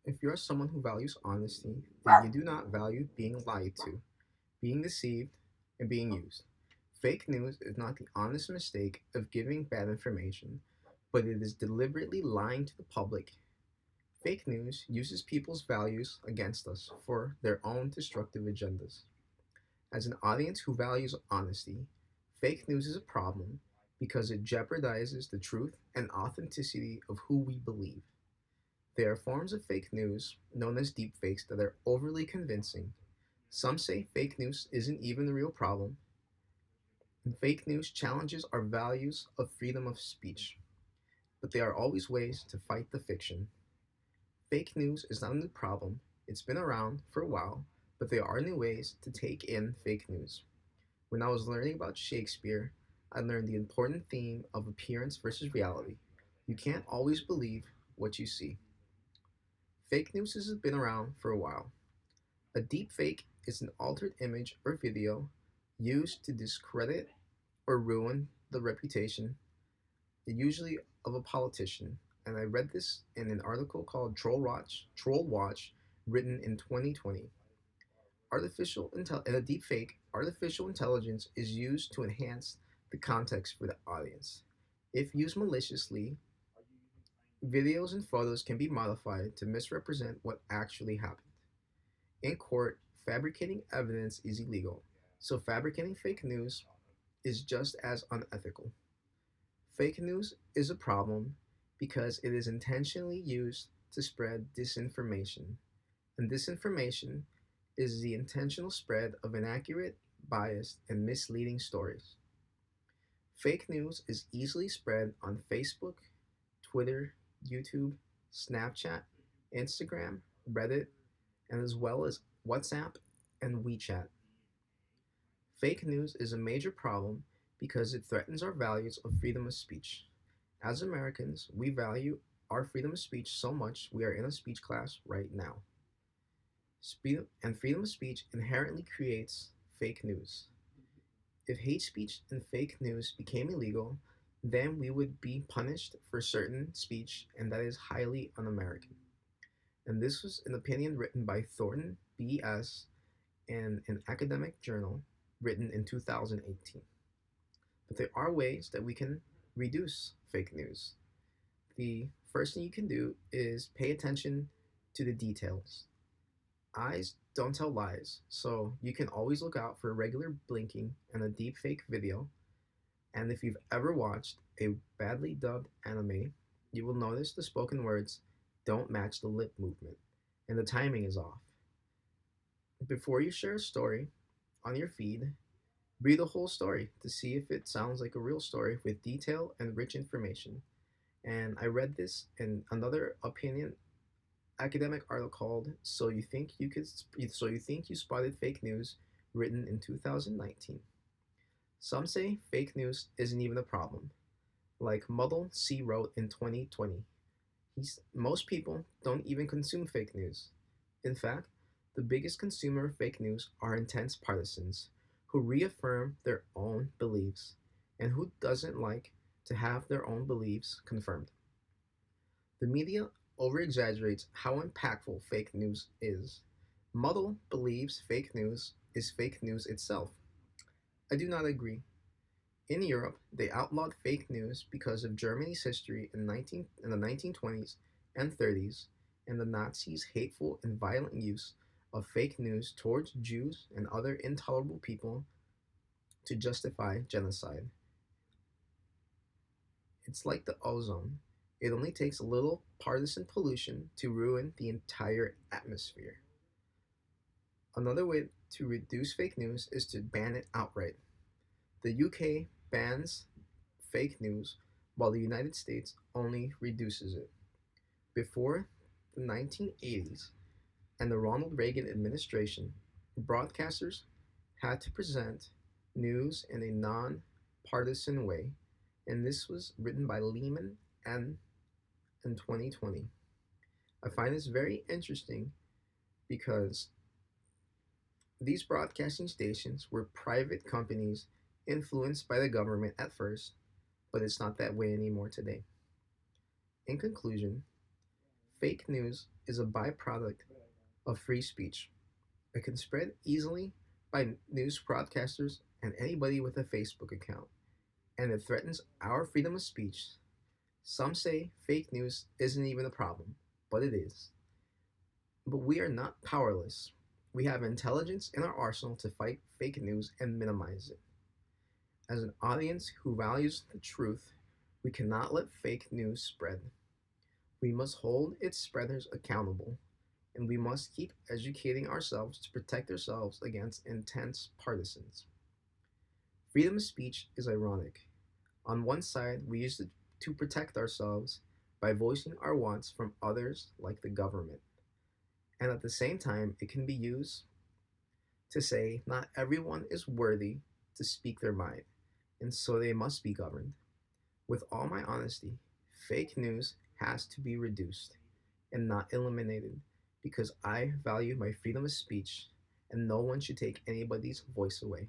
If you are someone who values honesty, then you do not value being lied to, being deceived, and being used. Fake news is not the honest mistake of giving bad information, but it is deliberately lying to the public. Fake news uses people's values against us for their own destructive agendas. As an audience who values honesty, fake news is a problem because it jeopardizes the truth and authenticity of who we believe. There are forms of fake news, known as deepfakes, that are overly convincing. Some say fake news isn't even the real problem, and fake news challenges our values of freedom of speech. But there are always ways to fight the fiction. Fake news is not a new problem, it's been around for a while, but there are new ways to take in fake news. When I was learning about Shakespeare, I learned the important theme of appearance versus reality. You can't always believe what you see. Fake news has been around for a while. A deepfake is an altered image or video used to discredit or ruin the reputation, usually of a politician. And I read this in an article called Troll Watch, written in 2020. In a deepfake, artificial intelligence is used to enhance the context for the audience. If used maliciously, videos and photos can be modified to misrepresent what actually happened. In court, fabricating evidence is illegal, so fabricating fake news is just as unethical. Fake news is a problem because it is intentionally used to spread disinformation, and disinformation is the intentional spread of inaccurate, biased, and misleading stories. Fake news is easily spread on Facebook, Twitter, YouTube, Snapchat, Instagram, Reddit, and as well as WhatsApp and WeChat. Fake news is a major problem because it threatens our values of freedom of speech. As Americans, we value our freedom of speech so much we are in a speech class right now. Speed and freedom of speech inherently creates fake news. If hate speech and fake news became illegal, then we would be punished for certain speech, and that is highly un American. And this was an opinion written by Thornton B.S. in an academic journal written in 2018. But there are ways that we can reduce fake news. The first thing you can do is pay attention to the details. Eyes don't tell lies, so you can always look out for regular blinking and a deepfake video. And if you've ever watched a badly dubbed anime, you will notice the spoken words don't match the lip movement, and the timing is off. Before you share a story on your feed, read the whole story to see if it sounds like a real story with detail and rich information. And I read this in another opinion academic article called "So You Think You Spotted Fake News," written in 2019. Some say fake news isn't even a problem, like Muddle C wrote in 2020. Most people don't even consume fake news. In fact, the biggest consumer of fake news are intense partisans who reaffirm their own beliefs and who doesn't like to have their own beliefs confirmed. The media overexaggerates how impactful fake news is. Muddle believes fake news is fake news itself. I do not agree. In Europe, they outlawed fake news because of Germany's history in the 1920s and 30s and the Nazis' hateful and violent use of fake news towards Jews and other intolerable people to justify genocide. It's like the ozone. It only takes a little partisan pollution to ruin the entire atmosphere. Another way to reduce fake news is to ban it outright. The UK bans fake news while the United States only reduces it. Before the 1980s and the Ronald Reagan administration, broadcasters had to present news in a non-partisan way, and this was written by Lehman and in 2020. I find this very interesting because these broadcasting stations were private companies influenced by the government at first, but it's not that way anymore today. In conclusion, Fake news is a byproduct of free speech. It can spread easily by news broadcasters and anybody with a Facebook account, and it threatens our freedom of speech. Some say fake news isn't even a problem, but it is. But we are not powerless. We have intelligence in our arsenal to fight fake news and minimize it. As an audience who values the truth, we cannot let fake news spread. We must hold its spreaders accountable, and we must keep educating ourselves to protect ourselves against intense partisans. Freedom of speech is ironic. On one side, we use it to protect ourselves by voicing our wants from others like the government. And at the same time, it can be used to say not everyone is worthy to speak their mind, and so they must be governed. With all my honesty, fake news has to be reduced and not eliminated because I value my freedom of speech and no one should take anybody's voice away.